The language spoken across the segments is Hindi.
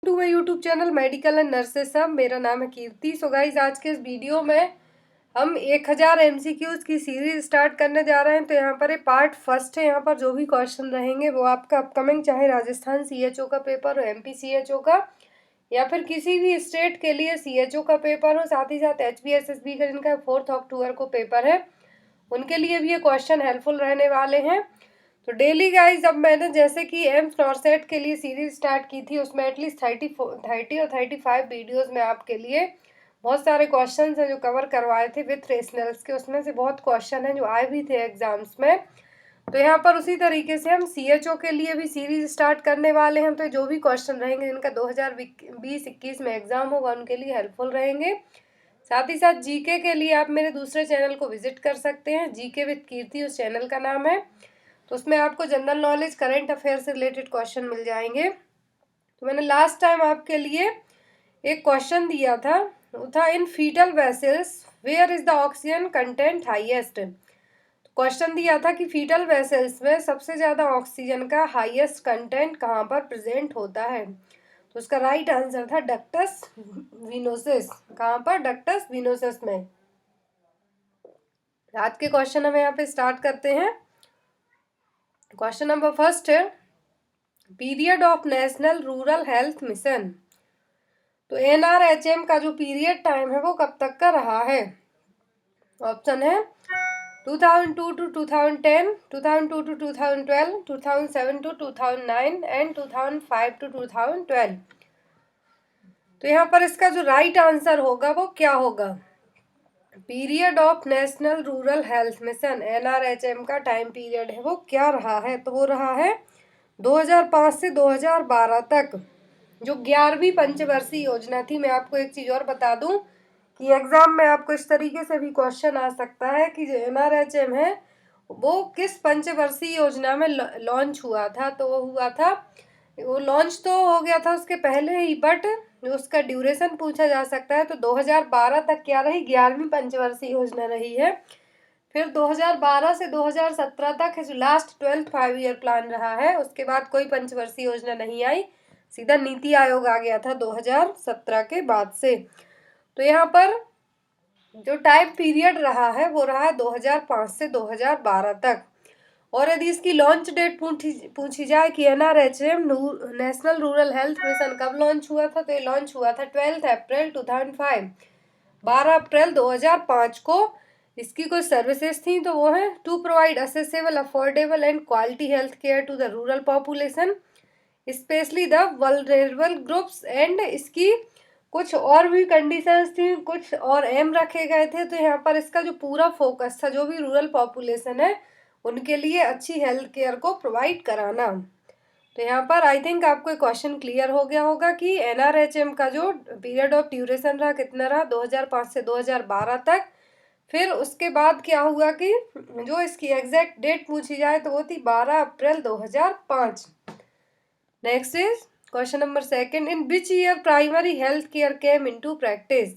To my YouTube channel medical and नर्सेसब। मेरा नाम है कीर्ति। सो गाइज, आज के इस वीडियो में हम 1000 MCQs की सीरीज स्टार्ट करने जा रहे हैं। तो यहाँ पर पार्ट फर्स्ट है। यहाँ पर जो भी क्वेश्चन रहेंगे वो आपका अपकमिंग, चाहे राजस्थान CHO का पेपर हो, MP CHO का, या फिर किसी भी स्टेट के लिए CHO का पेपर हो, साथ ही साथ HPSSB का जिनका 4 अक्टूबर को पेपर है, उनके लिए भी ये क्वेश्चन हेल्पफुल रहने वाले हैं। तो डेली गाइज, अब मैंने जैसे कि एम्स नॉर्सेट के लिए सीरीज स्टार्ट की थी, उसमें एटलीस्ट 30 और 35 वीडियोस में आपके लिए बहुत सारे क्वेश्चंस हैं जो कवर करवाए थे विथ रेशनल्स के। उसमें से बहुत क्वेश्चन हैं जो आए भी थे एग्जाम्स में। तो यहाँ पर उसी तरीके से हम CHO के लिए भी सीरीज स्टार्ट करने वाले हैं। तो जो भी क्वेश्चन रहेंगे जिनका 2020-21 में एग्जाम होगा उनके लिए हेल्पफुल रहेंगे। साथ ही साथ जीके के लिए आप मेरे दूसरे चैनल को विजिट कर सकते हैं, जीके विद कीर्ति उस चैनल का नाम है। तो उसमें आपको जनरल नॉलेज, करंट अफेयर से रिलेटेड क्वेश्चन मिल जाएंगे। तो मैंने लास्ट टाइम आपके लिए एक क्वेश्चन दिया था, वो था in fetal vessels where is the oxygen content highest. Question दिया था कि फीटल वेसल्स में सबसे ज़्यादा ऑक्सीजन का हाईएस्ट कंटेंट कहाँ पर प्रेजेंट होता है। तो उसका राइट आंसर था डक्टस विनोसिस। कहाँ पर? डक्टस विनोसिस में। आज के क्वेश्चन हम यहाँ पे स्टार्ट करते हैं। क्वेश्चन नंबर फर्स्ट है, period of national rural health mission. तो NRHM का जो पीरियड टाइम है वो कब तक का रहा है? ऑप्शन है 2002 to 2010, 2002 to 2012, 2007 to 2009 and 2005 to 2012। तो यहाँ पर इसका जो राइट आंसर होगा वो क्या होगा? Period of national rural health mission, NRHM का टाइम पीरियड है वो क्या रहा है? तो वो रहा है 2005 से 2012 तक, जो 11वीं पंचवर्षीय योजना थी। मैं आपको एक चीज़ और बता दूं कि एग्जाम में आपको इस तरीके से भी क्वेश्चन आ सकता है कि जो NRHM है वो किस पंचवर्षीय योजना में लॉन्च हुआ था। तो वो हुआ था, वो लॉन्च तो हो गया था उसके पहले ही, बट उसका ड्यूरेशन पूछा जा सकता है। तो 2012 तक क्या रही? 11वीं पंचवर्षीय योजना रही है। फिर 2012 से 2017 तक जो लास्ट 12th 5 ईयर प्लान रहा है। उसके बाद कोई पंचवर्षीय योजना नहीं आई, सीधा नीति आयोग आ गया था 2017 के बाद से। तो यहाँ पर जो टाइम पीरियड रहा है वो रहा है 2005 से 2012 तक। और यदि इसकी लॉन्च डेट पूछी जाए कि NRHM national rural health mission कब लॉन्च हुआ था, तो ये लॉन्च हुआ था 12 अप्रैल 2005, 12 अप्रैल 2005 को। इसकी कुछ सर्विसेज थी, तो वो है to provide accessible, affordable and quality health care to the rural population, specially the vulnerable groups. And इसकी कुछ और भी कंडीशंस थी, कुछ और एम रखे गए थे। तो यहाँ पर इसका जो पूरा फोकस था, जो भी रूरल पॉपुलेशन है उनके लिए अच्छी हेल्थ केयर को प्रोवाइड कराना। तो यहाँ पर आई थिंक आपको क्वेश्चन क्लियर हो गया होगा कि NRHM का जो पीरियड ऑफ ड्यूरेशन रहा कितना रहा? 2005 से 2012 तक। फिर उसके बाद क्या हुआ कि जो इसकी एग्जैक्ट डेट पूछी जाए तो वो थी 12 अप्रैल 2005। Next is question number second, in which year primary health care came into practice.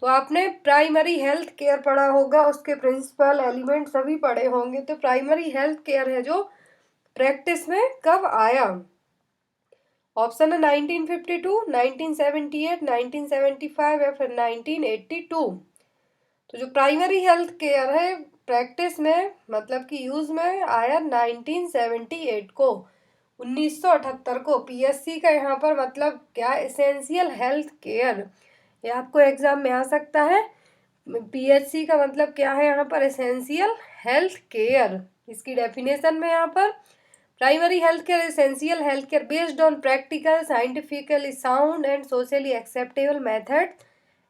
तो आपने प्राइमरी हेल्थ केयर पढ़ा होगा, उसके प्रिंसिपल एलिमेंट सभी पढ़े होंगे। तो प्राइमरी हेल्थ केयर है जो प्रैक्टिस में कब आया? ऑप्शन है 1952, 1978, 1975 या फिर 1982। तो जो प्राइमरी हेल्थ केयर है प्रैक्टिस में, मतलब कि यूज में आया 1978 को, 1978 को। PSC का यहाँ पर मतलब क्या? Essential health care. ये आपको एग्जाम में आ सकता है। PHC का मतलब क्या है यहाँ पर? Essential health care. इसकी डेफिनेशन में यहाँ पर primary health care, essential health care based on practical, scientifically sound and socially acceptable method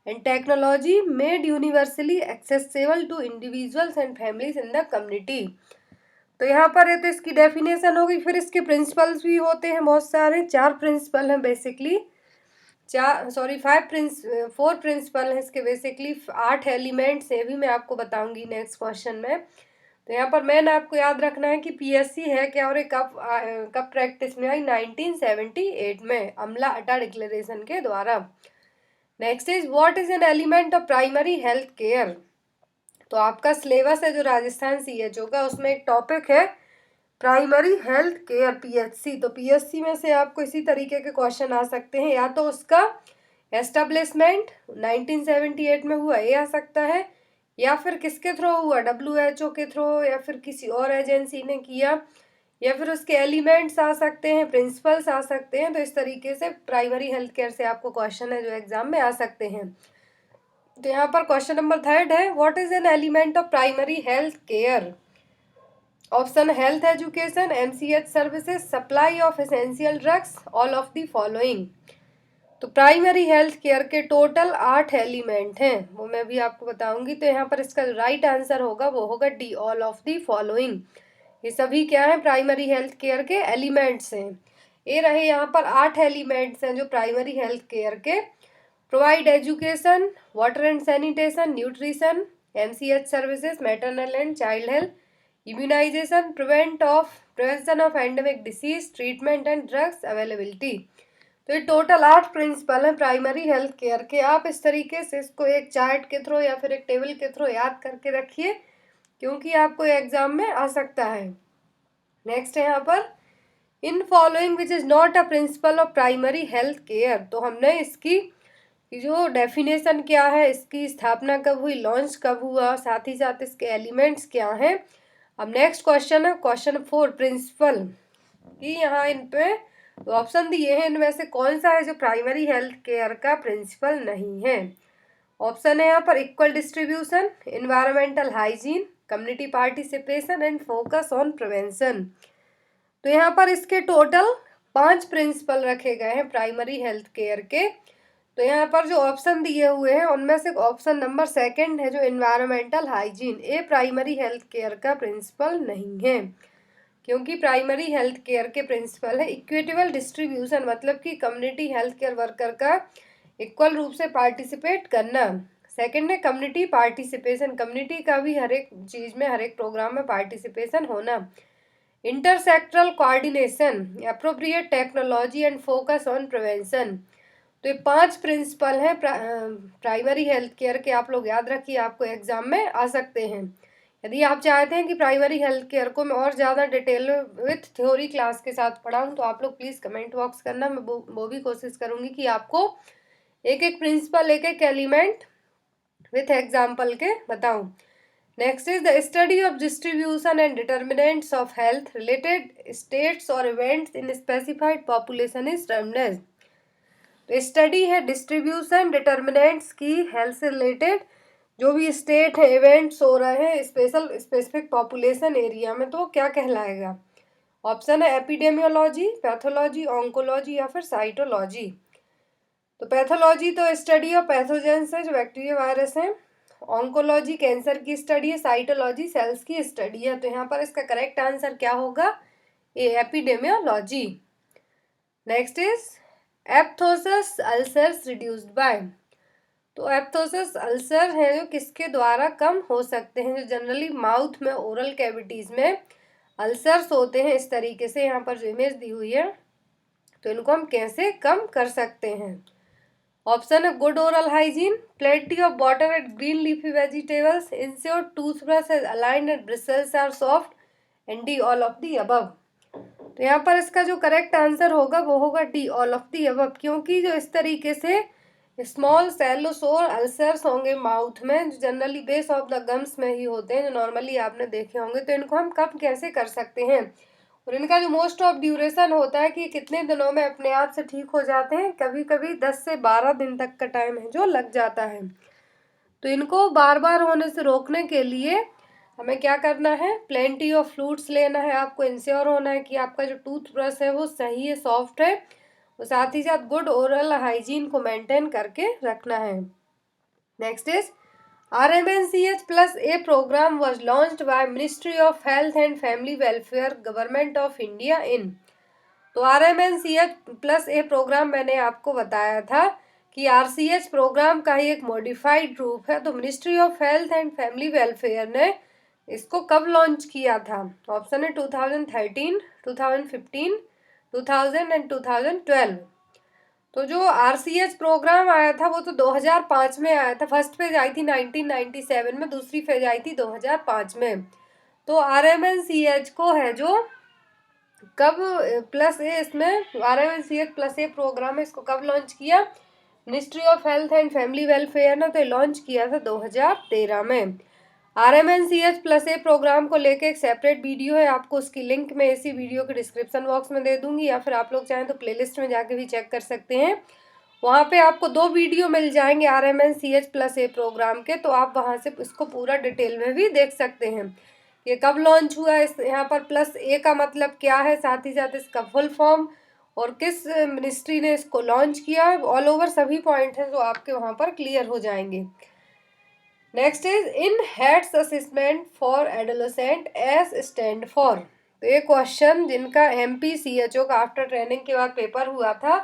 and technology made universally accessible to individuals and families in the community. तो यहाँ पर है तो इसकी डेफिनेशन होगी। फिर इसके प्रिंसिपल्स भी होते हैं बहुत सारे, 4 प्रिंसिपल हैं बेसिकली, 4 प्रिंसिपल हैं इसके बेसिकली, 8 एलिमेंट्स। ये भी मैं आपको बताऊंगी नेक्स्ट क्वेश्चन में। तो यहाँ पर मैंने आपको याद रखना है कि PSC है क्या और कब प्रैक्टिस में आई? 1978 में, अमला अटा डिक्लेरेशन के द्वारा। Next is what is an element of primary health care. तो आपका सिलेबस है जो राजस्थान CHO का, उसमें एक टॉपिक है प्राइमरी हेल्थ केयर पीएचसी। तो पीएचसी में से आपको इसी तरीके के क्वेश्चन आ सकते हैं, या तो उसका एस्टेब्लिशमेंट 1978 में हुआ, ये आ सकता है, या फिर किसके थ्रू हुआ, WHO के थ्रू, या फिर किसी और एजेंसी ने किया, या फिर उसके एलिमेंट्स आ सकते हैं, प्रिंसिपल्स आ सकते हैं। तो इस तरीके से प्राइमरी हेल्थ केयर से आपको क्वेश्चन है जो एग्जाम में आ सकते हैं। तो यहाँ पर क्वेश्चन नंबर 3 है, what is an element of primary health care? Option health education, MCH services, supply of essential drugs, all of the following. तो प्राइमरी हेल्थ केयर के टोटल 8 एलिमेंट हैं, वो मैं भी आपको बताऊंगी। तो यहाँ पर इसका राइट आंसर होगा वो होगा D, all of the following. ये सभी क्या है, प्राइमरी हेल्थ केयर के एलिमेंट्स हैं। ये रहे यहाँ पर 8 एलिमेंट्स हैं जो प्राइमरी हेल्थ केयर के। Provide education, water and sanitation, nutrition, MCH services, maternal and child health, immunization, prevention of endemic disease, treatment and drugs availability. तो ये टोटल 8 प्रिंसिपल हैं प्राइमरी हेल्थ केयर के। आप इस तरीके से इसको एक चार्ट के थ्रू या फिर एक टेबल के थ्रू याद करके रखिए, क्योंकि आपको एग्जाम में आ सकता है। नेक्स्ट है यहाँ पर, in following which is not a principle of primary health care. तो हमने इसकी जो डेफिनेशन क्या है, इसकी स्थापना कब हुई, लॉन्च कब हुआ, साथ ही साथ इसके एलिमेंट्स क्या हैं। अब नेक्स्ट क्वेश्चन है क्वेश्चन 4, प्रिंसिपल कि यहाँ इन पे तो ऑप्शन दिए हैं, इनमें से कौन सा है जो प्राइमरी हेल्थ केयर का प्रिंसिपल नहीं है। ऑप्शन है यहाँ पर equal distribution, environmental hygiene, community participation and focus on prevention. तो यहाँ पर इसके टोटल 5 प्रिंसिपल रखे गए हैं प्राइमरी हेल्थ केयर के। तो यहाँ पर जो ऑप्शन दिए हुए हैं उनमें से ऑप्शन नंबर 2 है जो इन्वायरमेंटल हाइजीन, ये प्राइमरी हेल्थ केयर का प्रिंसिपल नहीं है, क्योंकि प्राइमरी हेल्थ केयर के प्रिंसिपल है इक्विटेबल डिस्ट्रीब्यूशन, मतलब कि कम्युनिटी हेल्थ केयर वर्कर का इक्वल रूप से पार्टिसिपेट करना। सेकंड है कम्युनिटी पार्टिसिपेशन, कम्युनिटी का भी हर एक चीज़ में, हर एक प्रोग्राम में पार्टिसिपेशन होना। Intersectoral coordination, appropriate technology and focus on prevention. तो ये 5 प्रिंसिपल हैं प्राइमरी हेल्थ केयर के, आप लोग याद रखिए, आपको एग्जाम में आ सकते हैं। यदि आप चाहते हैं कि प्राइमरी हेल्थ केयर को मैं और ज़्यादा डिटेल विथ थ्योरी क्लास के साथ पढ़ाऊँ, तो आप लोग प्लीज़ कमेंट बॉक्स करना, मैं वो भी कोशिश करूँगी कि आपको एक एक प्रिंसिपल, एक एक एलिमेंट विथ एग्जाम्पल के बताऊँ। Next is the study of distribution and determinants of health related states और events in specified population is termed as. तो स्टडी है डिस्ट्रीब्यूशन डिटर्मिनेंट्स की हेल्थ से रिलेटेड, जो भी स्टेट है, इवेंट्स हो रहे हैं स्पेसिफिक पॉपुलेशन एरिया में, तो क्या कहलाएगा। ऑप्शन है एपिडेमियोलॉजी, पैथोलॉजी, ऑन्कोलॉजी या फिर साइटोलॉजी। तो पैथोलॉजी तो स्टडी ऑफ पैथोजेंस है जो बैक्टीरिया वायरस है, ऑन्कोलॉजी कैंसर की स्टडी है, साइटोलॉजी सेल्स की स्टडी है। तो यहाँ पर इसका करेक्ट आंसर क्या होगा, ये epidemiology. Next is aphthous ulcers reduced by. तो एप्थोसिस अल्सर है जो किसके द्वारा कम हो सकते हैं, जो जनरली माउथ में, ओरल कैविटीज़ में अल्सर्स होते हैं। इस तरीके से यहाँ पर जो इमेज दी हुई है, तो इनको हम कैसे कम कर सकते हैं। ऑप्शन है good oral hygiene, plenty of water and green leafy vegetables, ensure toothbrush is aligned and bristles are soft, and D, all of the above. तो यहाँ पर इसका जो करेक्ट आंसर होगा वो होगा D, all of the above, क्योंकि जो इस तरीके से स्मॉल सैलो सोर अल्सर्स होंगे माउथ में, जो generally base of the gums में ही होते हैं, जो नॉर्मली आपने देखे होंगे, तो इनको हम कम कैसे कर सकते हैं। और इनका जो मोस्ट ऑफ ड्यूरेशन होता है कि कितने दिनों में अपने आप से ठीक हो जाते हैं, कभी कभी 10 से 12 दिन तक का टाइम है जो लग जाता है। तो इनको बार बार होने से रोकने के लिए हमें क्या करना है, प्लेंटी ऑफ फ्लूइड्स लेना है, आपको इंश्योर होना है कि आपका जो टूथब्रश है वो सही है, सॉफ्ट है, और साथ ही साथ गुड ओरल हाइजीन को मेंटेन करके रखना है। Next is RMNCH plus A program was launched by Ministry of Health and Family Welfare Government of India in. तो RMNCH प्लस ए प्रोग्राम मैंने आपको बताया था कि RCH प्रोग्राम का ही एक मॉडिफाइड रूप है। तो ministry of Health and Family welfare ने इसको कब लॉन्च किया था। ऑप्शन है 2013, 2015, 2000 एंड 2012। तो जो RCH प्रोग्राम आया था वो तो 2005 में आया था, फर्स्ट फेज आई थी 1997 में, दूसरी फेज आई थी 2005 में। तो RMNCH को है जो कब प्लस ए, इसमें RMNCH प्लस ए प्रोग्राम है, इसको कब लॉन्च किया? Ministry of Health and Family welfare ने तो लॉन्च किया था 2013 में। RMNCH प्लस ए प्रोग्राम को लेके एक सेपरेट वीडियो है, आपको उसकी लिंक मैं इसी वीडियो के डिस्क्रिप्शन बॉक्स में दे दूंगी, या फिर आप लोग चाहें तो प्लेलिस्ट में जाके भी चेक कर सकते हैं। वहाँ पे आपको 2 वीडियो मिल जाएंगे RMNCH प्लस ए प्रोग्राम के, तो आप वहाँ से इसको पूरा डिटेल में भी देख सकते हैं। ये कब लॉन्च हुआ, इस यहाँ पर प्लस ए का मतलब क्या है, साथ ही साथ इसका फुल फॉर्म और किस मिनिस्ट्री ने इसको लॉन्च किया, ऑल ओवर सभी पॉइंट हैं जो आपके वहाँ पर क्लियर हो जाएंगे। Next is in heads assessment for adolescent S stand for. तो ये क्वेश्चन जिनका MPCHO का आफ्टर ट्रेनिंग के बाद पेपर हुआ था,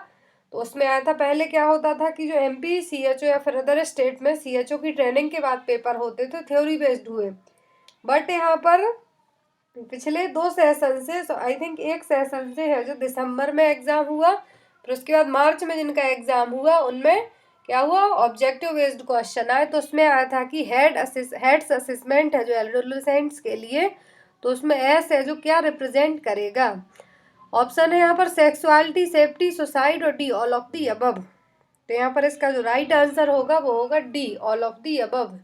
तो उसमें आया था। पहले क्या होता था कि जो MPCHO या फिर अदर स्टेट में CHO की ट्रेनिंग के बाद पेपर होते थे, थ्योरी बेस्ड हुए, बट यहाँ पर पिछले 2 सेशन से, आई थिंक 1 सेशन से है जो दिसंबर में एग्जाम हुआ, फिर उसके बाद मार्च में जिनका एग्जाम हुआ उनमें क्या हुआ, ऑब्जेक्टिव बेस्ड क्वेश्चन आए। तो उसमें आया था कि हेड्स असेसमेंट है जो एडोलेसेंट्स के लिए, तो उसमें एस है जो क्या रिप्रेजेंट करेगा। ऑप्शन है यहाँ पर सेक्सुअलिटी, सेफ्टी, सुसाइड और D all of the above. तो यहाँ पर इसका जो राइट आंसर होगा वो होगा D all of the above.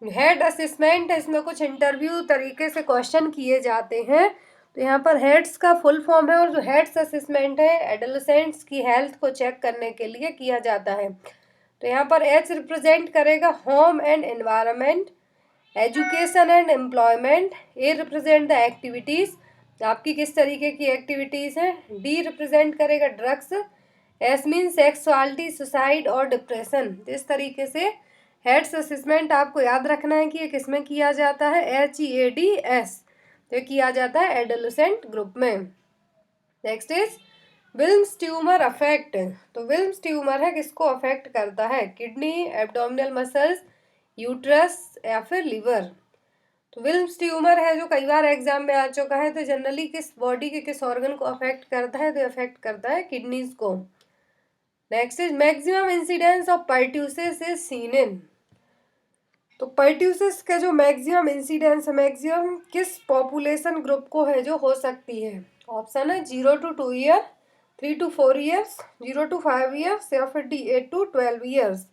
Head assessment है, इसमें कुछ इंटरव्यू तरीके से क्वेश्चन किए जाते हैं। तो यहाँ पर हेड्स का फुल फॉर्म है, और जो हेड्स असेसमेंट है एडोलेसेंट्स की हेल्थ को चेक करने के लिए किया जाता है। तो यहाँ पर एच रिप्रेजेंट करेगा home and environment, education and employment. A represent the activities, आपकी किस तरीके की एक्टिविटीज़ हैं। डी रिप्रेजेंट करेगा drugs. S mean sexuality, suicide और डिप्रेशन। इस तरीके से हेड्स असेसमेंट आपको याद रखना है कि ये किस में किया जाता है, HEADS, तो किया जाता है एडोलेसेंट ग्रुप में। Next is Wilms tumour affect. तो विल्म्स ट्यूमर है किसको अफेक्ट करता है, किडनी, एब्डोमिनल मसल्स, यूट्रस या फिर लिवर। तो विल्म्स ट्यूमर है जो कई बार एग्जाम में आ चुका है, तो जनरली किस बॉडी के किस ऑर्गन को अफेक्ट करता है, तो अफेक्ट करता है किडनीज को। Next is maximum incidence of pertussis is seen in. तो पर्ट्यूसिस का जो मैक्सिमम इंसिडेंस है, मैक्सिमम किस पॉपुलेशन ग्रुप को है जो हो सकती है। ऑप्शन है 0 to 2 year, 3 to 4 years, 0 to 5 years या फिर डी 8 to 12 ईयर्स।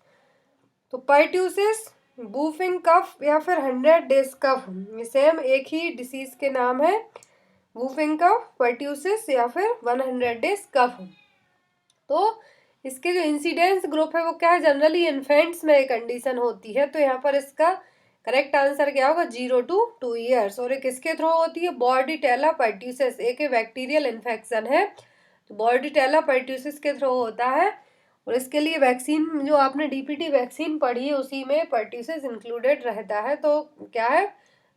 तो पर्ट्यूसिस, बूफिंग कफ या फिर 100 डेज कफ, ये सेम एक ही डिसीज के नाम है, बूफिंग कफ, पर्ट्यूसिस या फिर 100 डेज कफ। तो इसके जो इंसिडेंस ग्रुप है वो क्या है, जनरली इन्फेंट्स में एक कंडीशन होती है। तो यहाँ पर इसका करेक्ट आंसर क्या होगा, 0 to 2 ईयर्स। और ये किसके थ्रू होती है, बॉर्डिटेला पर्ट्यूसिस, एक बैक्टीरियल इन्फेक्शन है, तो बॉर्डिटेला पर्ट्यूसिस के थ्रू होता है। और इसके लिए वैक्सीन, जो आपने DPT वैक्सीन पढ़ी है उसी में पर्ट्यूसिस इंक्लूडेड रहता है। तो क्या है,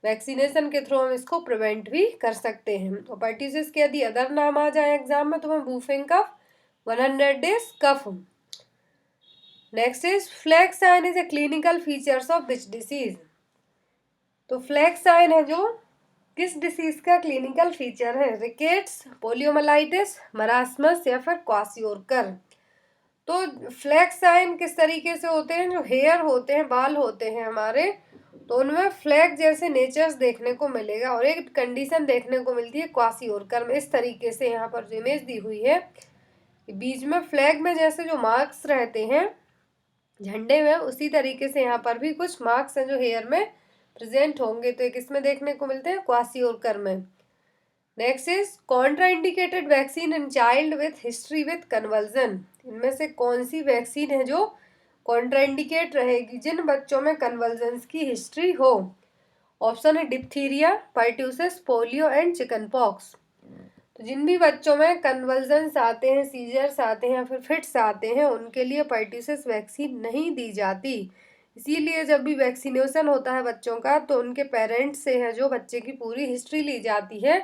वैक्सीनेशन के थ्रू हम इसको प्रिवेंट भी कर सकते हैं। और पर्ट्यूसिस के यदि अदर नाम आ जाए एग्जाम में, तो मैं whooping cough, 100 days cough. Next is flag sign is a clinical features of which disease. तो फ्लैग साइन है जो किस डिसीज का क्लिनिकल फीचर है, रिकेट्स, पोलियोमाइलाइटिस, मरास्मस या फिर क्वासियोरकर। तो फ्लैग साइन किस तरीके से होते हैं, जो हेयर होते हैं, बाल होते हैं हमारे, तो उनमें फ्लैग जैसे नेचर्स देखने को मिलेगा। और एक कंडीशन देखने को मिलती है क्वासियोरकर में, इस तरीके से यहाँ पर जो इमेज दी हुई है, बीच में फ्लैग में जैसे जो मार्क्स रहते हैं झंडे में, उसी तरीके से यहाँ पर भी कुछ मार्क्स हैं जो हेयर में प्रेजेंट होंगे। तो एक इसमें देखने को मिलते हैं क्वासियोरकर में। Next is contraindicated vaccine in child with history with conversion. इनमें से कौन सी वैक्सीन है जो कॉन्ट्राइंडिकेट रहेगी, जिन बच्चों में कन्वर्जन्स की हिस्ट्री हो। ऑप्शन है diphtheria, pertussis, polio and chicken pox. तो जिन भी बच्चों में कन्वल्जन्स आते हैं, सीजर्स आते हैं या फिर फिट्स आते हैं, उनके लिए पर्ट्यूसिस वैक्सीन नहीं दी जाती। इसीलिए जब भी वैक्सीनेशन होता है बच्चों का, तो उनके पेरेंट्स से है जो बच्चे की पूरी हिस्ट्री ली जाती है।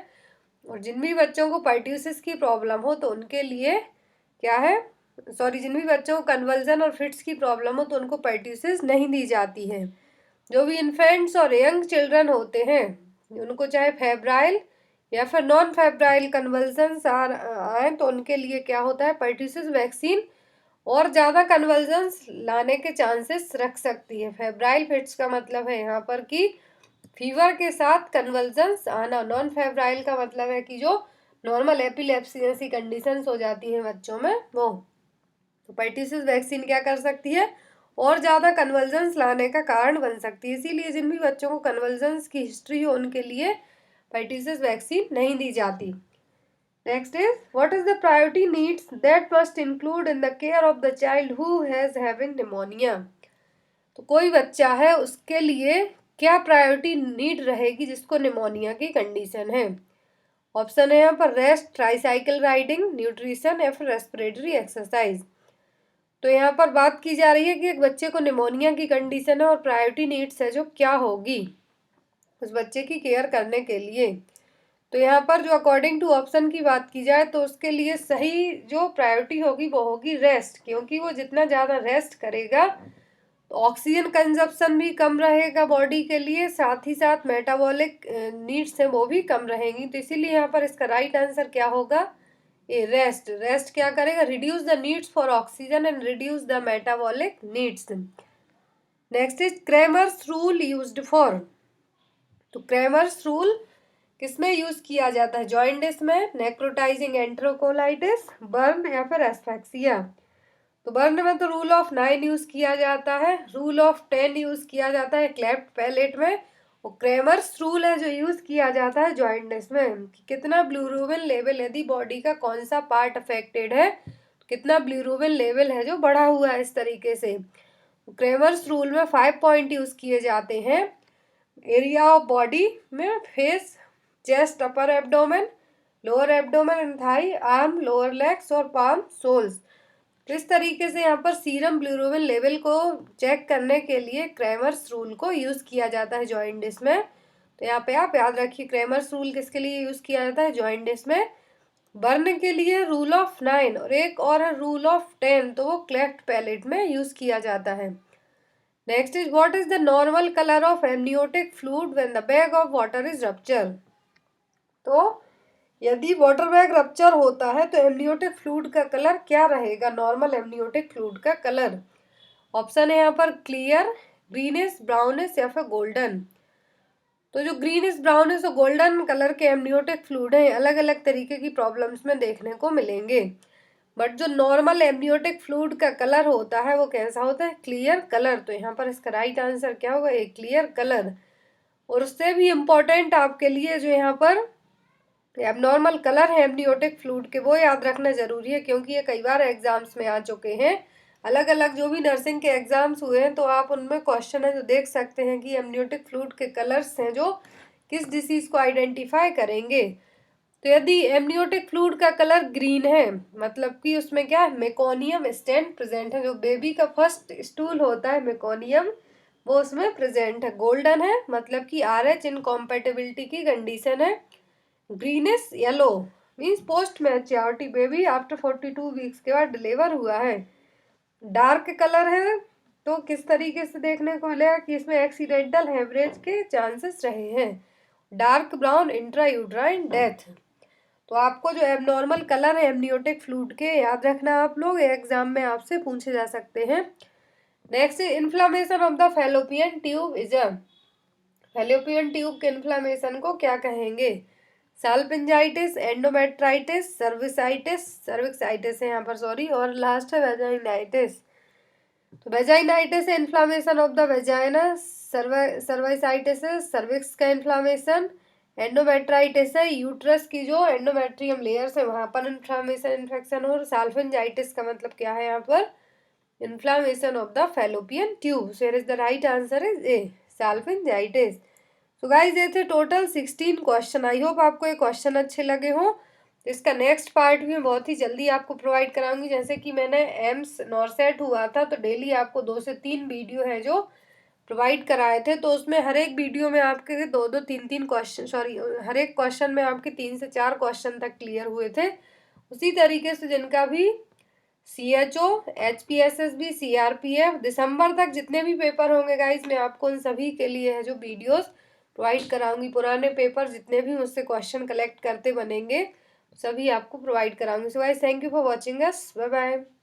और जिन भी बच्चों को पर्ट्यूसिस की प्रॉब्लम हो तो उनके लिए क्या है, जिन भी बच्चों को कन्वल्जन और फिट्स की प्रॉब्लम हो तो उनको पर्ट्यूसिस नहीं दी जाती है। जो भी इन्फेंट्स और यंग चिल्ड्रन होते हैं, उनको चाहे फेब्राइल या फिर नॉन फेब्राइल कन्वल्जन्स आए, तो उनके लिए क्या होता है, पर्ट्यूसिस वैक्सीन और ज़्यादा कन्वल्जन्स लाने के चांसेस रख सकती है। फेब्राइल फिट्स का मतलब है यहाँ पर कि फीवर के साथ कन्वल्जन्स आना, नॉन फेब्राइल का मतलब है कि जो नॉर्मल एपिलेप्सी जैसी कंडीशंस हो जाती हैं बच्चों में वो। तो पर्टिसिस वैक्सीन क्या कर सकती है, और ज़्यादा कन्वर्जेंस लाने का कारण बन सकती है। इसीलिए जिन भी बच्चों को कन्वर्जेंस की हिस्ट्री हो उनके लिए पर्टिसिस वैक्सीन नहीं दी जाती। Next is what is the priority needs that must include in the care of the child who has having pneumonia. तो कोई बच्चा है उसके लिए क्या प्रायोरिटी नीड रहेगी जिसको निमोनिया की कंडीशन है। ऑप्शन है यहाँ पर रेस्ट, ट्राईसाइकिल राइडिंग, न्यूट्रिशन या फिर रेस्पिरेटरी एक्सरसाइज। तो यहाँ पर बात की जा रही है कि एक बच्चे को निमोनिया की कंडीशन है और प्रायोरिटी नीड्स है जो क्या होगी उस बच्चे की केयर करने के लिए। तो यहाँ पर जो अकॉर्डिंग टू ऑप्शन की बात की जाए तो उसके लिए सही जो प्रायोरिटी होगी वो होगी रेस्ट, क्योंकि वो जितना ज़्यादा रेस्ट करेगा तो ऑक्सीजन कंजप्शन भी कम रहेगा बॉडी के लिए, साथ ही साथ मेटाबॉलिक नीड्स हैं वो भी कम रहेंगी। तो इसीलिए यहाँ पर इसका राइट आंसर क्या होगा, ए रेस्ट। रेस्ट क्या करेगा, reduce the needs for oxygen and reduce the metabolic needs. Next is Cramer's rule used for. तो क्रेमर्स रूल किसमें यूज किया जाता है, जॉइंडिस में, नेक्रोटाइजिंग एंटेरोकोलाइटिस, बर्न या फिर एस्फेक्सिया। तो बर्न में तो रूल ऑफ 9 यूज किया जाता है, रूल ऑफ 10 यूज किया जाता है क्लेफ्ट पैलेट में, और क्रेमर्स रूल है जो यूज किया जाता है जॉइंटिस में कि कितना बिलिरुबिन लेवल, यदि बॉडी का कौन सा पार्ट अफेक्टेड है तो कितना बिलिरुबिन लेवल है जो बढ़ा हुआ है। इस तरीके से क्रेमर्स रूल में 5 पॉइंट यूज किए जाते हैं। एरिया ऑफ बॉडी में face, chest, upper abdomen, lower abdomen and thigh, arm, lower legs और पाम, सोल्स। तो इस तरीके से यहाँ पर सीरम बिलिरुबिन लेवल को चेक करने के लिए क्रेमर्स रूल को यूज़ किया जाता है जॉइंटिस में। तो यहाँ पे आप याद रखिए क्रेमर्स रूल किसके लिए यूज़ किया जाता है, जॉइंटिस में। बर्न के लिए रूल ऑफ 9 और एक और है रूल ऑफ 10, तो वो क्लेफ्ट पैलेट में यूज़ किया जाता है। Next is what is the normal colour of amniotic fluid when the bag of water is rupture. तो यदि वाटर बैग रप्चर होता है तो एमनियोटिक फ्लूइड का कलर क्या रहेगा, नॉर्मल एमनियोटिक फ्लूइड का कलर। ऑप्शन है यहाँ पर क्लियर, ग्रीनिश, ब्राउनिश या फिर गोल्डन। तो जो ग्रीनिश, ब्राउनिश और गोल्डन कलर के एमनियोटिक फ्लूइड हैं अलग अलग तरीके की प्रॉब्लम्स में देखने को मिलेंगे, बट जो नॉर्मल एमनियोटिक फ्लूइड का कलर होता है वो कैसा होता है, क्लियर कलर। तो यहाँ पर इसका राइट आंसर क्या होगा, एक क्लियर कलर। और उससे भी इम्पोर्टेंट आपके लिए जो यहाँ पर एबनॉर्मल कलर है एमनियोटिक फ्लूइड के वो याद रखना जरूरी है, क्योंकि ये कई बार एग्जाम्स में आ चुके हैं। अलग अलग जो भी नर्सिंग के एग्जाम्स हुए हैं तो आप उनमें क्वेश्चन है जो देख सकते हैं कि एमनियोटिक फ्लूइड के कलर्स हैं जो किस डिसीज को आइडेंटिफाई करेंगे। तो यदि एमनियोटिक फ्लूइड का कलर ग्रीन है मतलब कि उसमें क्या है, मेकोनियम स्टेंट प्रेजेंट है, जो बेबी का फर्स्ट स्टूल होता है मेकोनियम वो उसमें प्रेजेंट है। गोल्डन है मतलब कि RH इनकॉम्पेटिबिलिटी की कंडीशन है। Greenish yellow means post maturity, baby after 42 weeks के बाद डिलीवर हुआ है। डार्क कलर है तो किस तरीके से देखने को मिलेगा कि इसमें एक्सीडेंटल हेमरेज के चांसेस रहे हैं। Dark brown, intrauterine death. तो आपको जो एबनॉर्मल कलर है एमनियोटिक फ्लूइड के याद रखना आप लोग, एग्जाम में आपसे पूछे जा सकते हैं। Next inflammation of the fallopian tube is a. Fallopian tube के इन्फ्लामेशन को क्या कहेंगे, साल्पिंजाइटिस, एंडोमेट्राइटिस, सर्विक्साइटिस है यहाँ पर सॉरी, और लास्ट है वेजाइनाइटिस। तो वेजाइनाइटिस है इन्फ्लामेशन ऑफ द वेजाइना, सर्वाइसाइटिस है सर्विक्स का इन्फ्लामेशन, एंडोमेट्राइटिस है यूट्रस की जो एंडोमेट्रियम लेयर्स है वहाँ पर इन्फ्लामेशन इन्फेक्शन, और साल्फिंजाइटिस का मतलब क्या है यहाँ पर, inflammation of the fallopian tube. So here is the right answer is A, salpingitis. तो गाइज ये थे टोटल 16 क्वेश्चन। आई होप आपको ये क्वेश्चन अच्छे लगे हों। तो इसका नेक्स्ट पार्ट भी बहुत ही जल्दी आपको प्रोवाइड कराऊंगी। जैसे कि मैंने एम्स नॉरसेट हुआ था तो डेली आपको 2 से 3 वीडियो है जो प्रोवाइड कराए थे, तो उसमें हर एक वीडियो में आपके 2-2, 3-3 क्वेश्चन, सॉरी हर एक क्वेश्चन में आपके 3 से 4 क्वेश्चन तक क्लियर हुए थे। उसी तरीके से जिनका भी CHO, HPSSB, CRPF दिसंबर तक जितने भी पेपर होंगे गाइज मैं आपको उन सभी के लिए है जो वीडियोस प्रोवाइड कराऊंगी। पुराने पेपर जितने भी मुझसे क्वेश्चन कलेक्ट करते बनेंगे सभी आपको प्रोवाइड कराऊंगी। So guys thank you for watching us, bye bye.